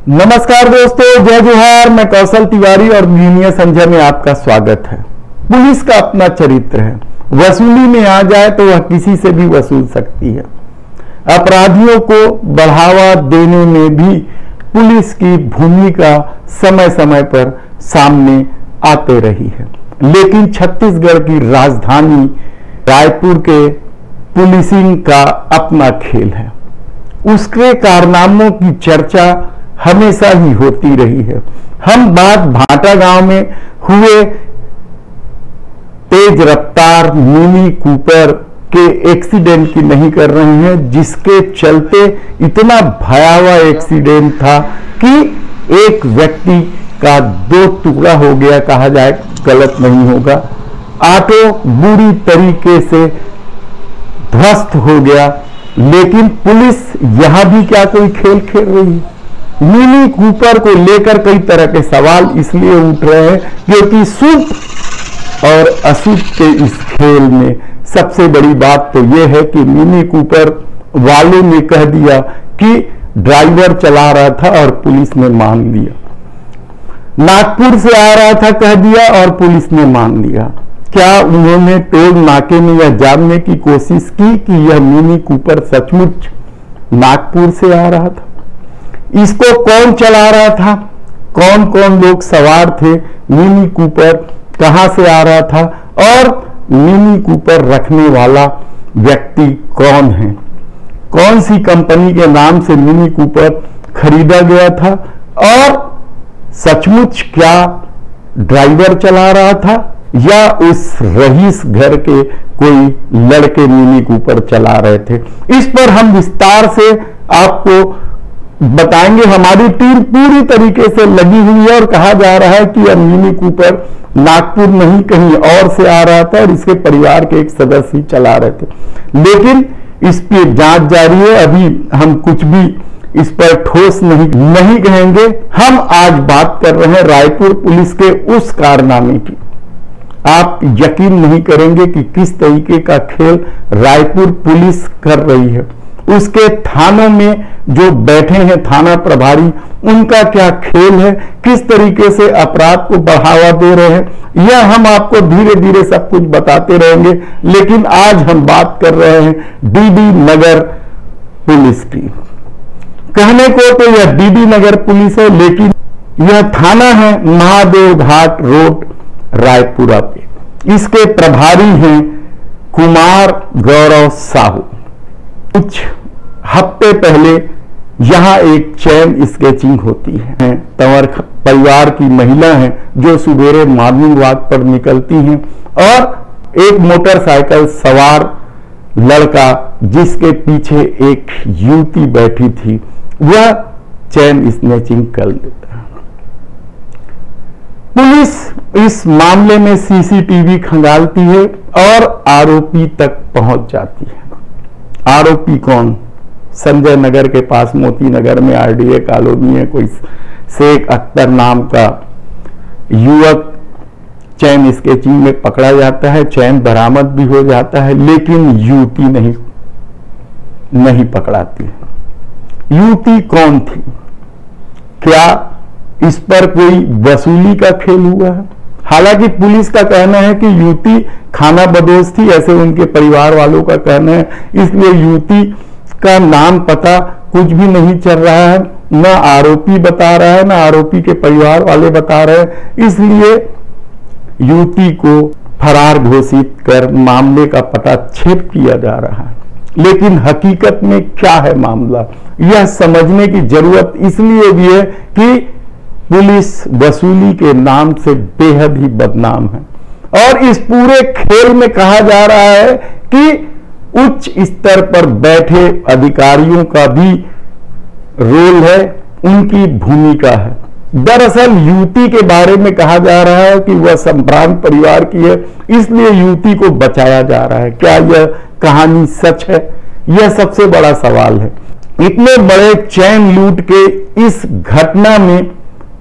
नमस्कार दोस्तों, जय जोहार। मैं कौशल तिवारी और मीडिया संजय में आपका स्वागत है। पुलिस का अपना चरित्र है। वसूली में आ जाए तो वह किसी से भी वसूल सकती है। अपराधियों को बढ़ावा देने में भी पुलिस की भूमिका समय समय पर सामने आते रही है। लेकिन छत्तीसगढ़ की राजधानी रायपुर के पुलिसिंग का अपना खेल है। उसके कारनामों की चर्चा हमेशा ही होती रही है। हम बात भाटा गांव में हुए तेज रफ्तार मिनी कूपर के एक्सीडेंट की नहीं कर रहे हैं, जिसके चलते इतना भयावह एक्सीडेंट था कि एक व्यक्ति का 2 टुकड़ा हो गया, कहा जाए गलत नहीं होगा। ऑटो बुरी तरीके से ध्वस्त हो गया। लेकिन पुलिस यहां भी क्या कोई खेल खेल रही है? मिनी कूपर को लेकर कई तरह के सवाल इसलिए उठ रहे हैं क्योंकि शुभ और अशुभ के इस खेल में सबसे बड़ी बात तो यह है कि मिनी कूपर वालों ने कह दिया कि ड्राइवर चला रहा था और पुलिस ने मान लिया। नागपुर से आ रहा था कह दिया और पुलिस ने मान लिया। क्या उन्होंने टोल नाके में यह जानने की कोशिश की कि यह मिनी कूपर सचमुच नागपुर से आ रहा था? इसको कौन चला रहा था? कौन कौन लोग सवार थे? मिनी कूपर कहां से आ रहा था? और मिनी कूपर रखने वाला व्यक्ति कौन है? कौन सी कंपनी के नाम से मिनी कूपर खरीदा गया था? और सचमुच क्या ड्राइवर चला रहा था या उस रईस घर के कोई लड़के मिनी कूपर चला रहे थे? इस पर हम विस्तार से आपको बताएंगे। हमारी टीम पूरी तरीके से लगी हुई है और कहा जा रहा है कि यह मिनी कूपर नागपुर नहीं कहीं और से आ रहा था और इसके परिवार के एक सदस्य ही चला रहे थे। लेकिन इस पे जांच जारी है। अभी हम कुछ भी इस पर ठोस नहीं कहेंगे। हम आज बात कर रहे हैं रायपुर पुलिस के उस कारनामे की। आप यकीन नहीं करेंगे कि किस तरीके का खेल रायपुर पुलिस कर रही है। उसके थानों में जो बैठे हैं थाना प्रभारी, उनका क्या खेल है, किस तरीके से अपराध को बढ़ावा दे रहे हैं, यह हम आपको धीरे धीरे सब कुछ बताते रहेंगे। लेकिन आज हम बात कर रहे हैं डीडी नगर पुलिस की। कहने को तो यह डीडी नगर पुलिस है, लेकिन यह थाना है महादेव घाट रोड रायपुरा पे। इसके प्रभारी हैं कुमार गौरव साहू। कुछ हफ्ते पहले यहां एक चैन स्केचिंग होती है। तंवर परिवार की महिला हैं जो सुबेरे मॉर्निंग वॉक पर निकलती हैं और एक मोटरसाइकिल सवार लड़का जिसके पीछे एक युवती बैठी थी, वह चैन स्नेचिंग कर लेता है। पुलिस इस मामले में सीसीटीवी खंगालती है और आरोपी तक पहुंच जाती है। आरोपी कौन? संजय नगर के पास मोती नगर में आरडीए कॉलोनी है, कोई शेख अख्तर नाम का युवक चैन स्केचिंग में पकड़ा जाता है। चैन बरामद भी हो जाता है, लेकिन युवती नहीं पकड़ाती। युवती कौन थी? क्या इस पर कोई वसूली का खेल हुआ है? हालांकि पुलिस का कहना है कि युवती खाना बदोश थी, ऐसे उनके परिवार वालों का कहना है। इसलिए युवती का नाम पता कुछ भी नहीं चल रहा है, न आरोपी बता रहा है, न आरोपी के परिवार वाले बता रहे हैं। इसलिए युवती को फरार घोषित कर मामले का पटाक्षेप किया जा रहा है। लेकिन हकीकत में क्या है मामला, यह समझने की जरूरत इसलिए भी है कि पुलिस वसूली के नाम से बेहद ही बदनाम है। और इस पूरे खेल में कहा जा रहा है कि उच्च स्तर पर बैठे अधिकारियों का भी रोल है, उनकी भूमिका है। दरअसल युवती के बारे में कहा जा रहा है कि वह संभ्रांत परिवार की है, इसलिए युवती को बचाया जा रहा है। क्या यह कहानी सच है? यह सबसे बड़ा सवाल है। इतने बड़े चैन लूट के इस घटना में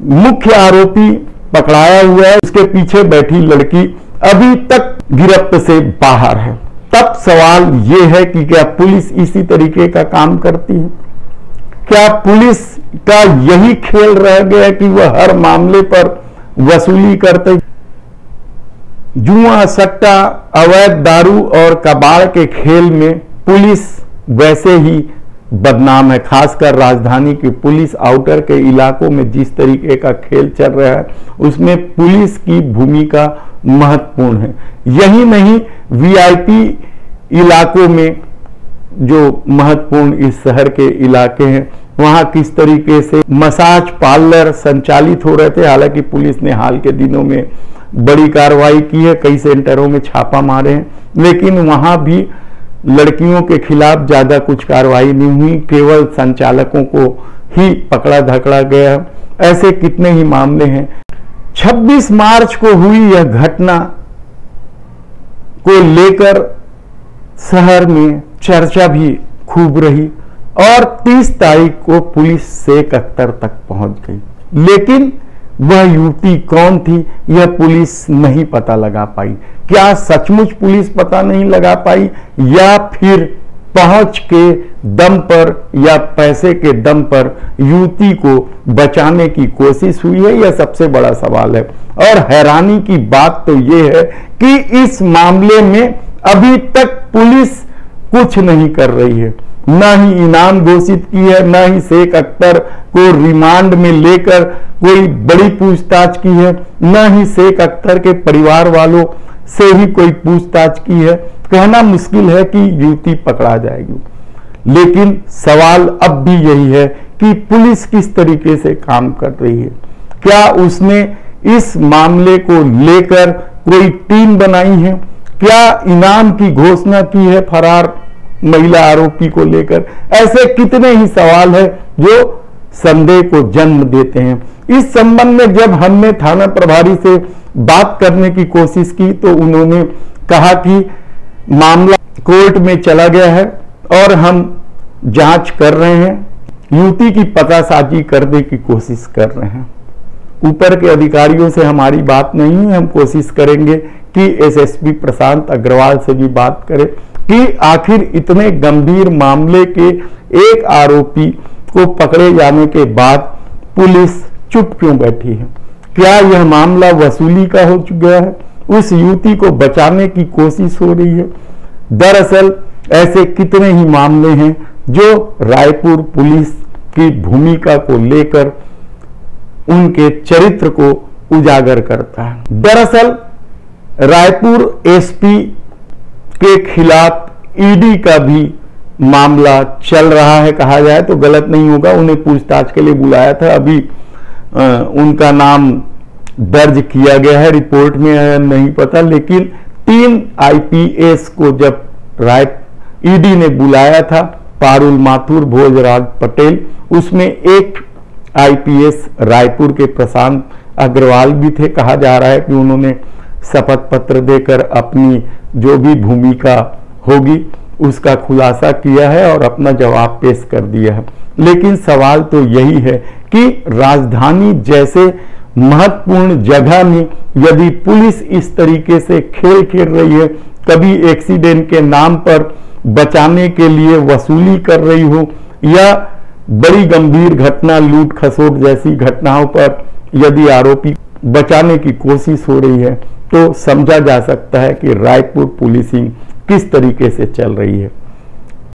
मुख्य आरोपी पकड़ाया हुआ है, उसके पीछे बैठी लड़की अभी तक गिरफ्त से बाहर है। तब सवाल यह है कि क्या पुलिस इसी तरीके का काम करती है? क्या पुलिस का यही खेल रह गया कि वह हर मामले पर वसूली करते? जुआ, सट्टा, अवैध दारू और कबाड़ के खेल में पुलिस वैसे ही बदनाम है। खासकर राजधानी की पुलिस आउटर के इलाकों में जिस तरीके का खेल चल रहा है उसमें पुलिस की भूमिका महत्वपूर्ण है। यही नहीं, वीआईपी इलाकों में जो महत्वपूर्ण इस शहर के इलाके हैं वहां किस तरीके से मसाज पार्लर संचालित हो रहे थे। हालांकि पुलिस ने हाल के दिनों में बड़ी कार्रवाई की है, कई सेंटरों में छापा मारे हैं, लेकिन वहां भी लड़कियों के खिलाफ ज्यादा कुछ कार्रवाई नहीं हुई, केवल संचालकों को ही पकड़ा धकड़ा गया। ऐसे कितने ही मामले हैं। 26 मार्च को हुई यह घटना को लेकर शहर में चर्चा भी खूब रही और 30 तारीख को पुलिस शेख अख्तर तक पहुंच गई, लेकिन वह युवती कौन थी यह पुलिस नहीं पता लगा पाई। क्या सचमुच पुलिस पता नहीं लगा पाई या फिर पहुंच के दम पर या पैसे के दम पर युवती को बचाने की कोशिश हुई है? यह सबसे बड़ा सवाल है। और हैरानी की बात तो यह है कि इस मामले में अभी तक पुलिस कुछ नहीं कर रही है, ना ही इनाम घोषित की है, ना ही शेख अख्तर को रिमांड में लेकर कोई बड़ी पूछताछ की है, ना ही शेख अख्तर के परिवार वालों से ही कोई पूछताछ की है। कहना मुश्किल है कि युवती पकड़ा जाएगी, लेकिन सवाल अब भी यही है कि पुलिस किस तरीके से काम कर रही है। क्या उसने इस मामले को लेकर कोई टीम बनाई है? क्या इनाम की घोषणा की है फरार महिला आरोपी को लेकर? ऐसे कितने ही सवाल है जो संदेह को जन्म देते हैं। इस संबंध में जब हमने थाना प्रभारी से बात करने की कोशिश की तो उन्होंने कहा कि मामला कोर्ट में चला गया है और हम जांच कर रहे हैं, युवती की पतासाजी करने की कोशिश कर रहे हैं। ऊपर के अधिकारियों से हमारी बात नहीं है, हम कोशिश करेंगे कि एसएसपी प्रशांत अग्रवाल से भी बात करें कि आखिर इतने गंभीर मामले के एक आरोपी को पकड़े जाने के बाद पुलिस चुप क्यों बैठी है। क्या यह मामला वसूली का हो चुका है? उस युवती को बचाने की कोशिश हो रही है? दरअसल ऐसे कितने ही मामले हैं जो रायपुर पुलिस की भूमिका को लेकर उनके चरित्र को उजागर करता है। दरअसल रायपुर एसपी के खिलाफ ईडी का भी मामला चल रहा है, कहा जाए तो गलत नहीं होगा। उन्हें पूछताछ के लिए बुलाया था, अभी उनका नाम दर्ज किया गया है, रिपोर्ट में नहीं पता, लेकिन 3 आईपीएस को जब ईडी ने बुलाया था, पारुल माथुर, भोजराज पटेल, उसमें एक आईपीएस रायपुर के प्रशांत अग्रवाल भी थे। कहा जा रहा है कि उन्होंने शपथ पत्र देकर अपनी जो भी भूमिका होगी उसका खुलासा किया है और अपना जवाब पेश कर दिया है। लेकिन सवाल तो यही है कि राजधानी जैसे महत्वपूर्ण जगह में यदि पुलिस इस तरीके से खेल खेल रही है, कभी एक्सीडेंट के नाम पर बचाने के लिए वसूली कर रही हो या बड़ी गंभीर घटना लूट खसोट जैसी घटनाओं पर यदि आरोपी बचाने की कोशिश हो रही है, तो समझा जा सकता है कि रायपुर पुलिसिंग किस तरीके से चल रही है।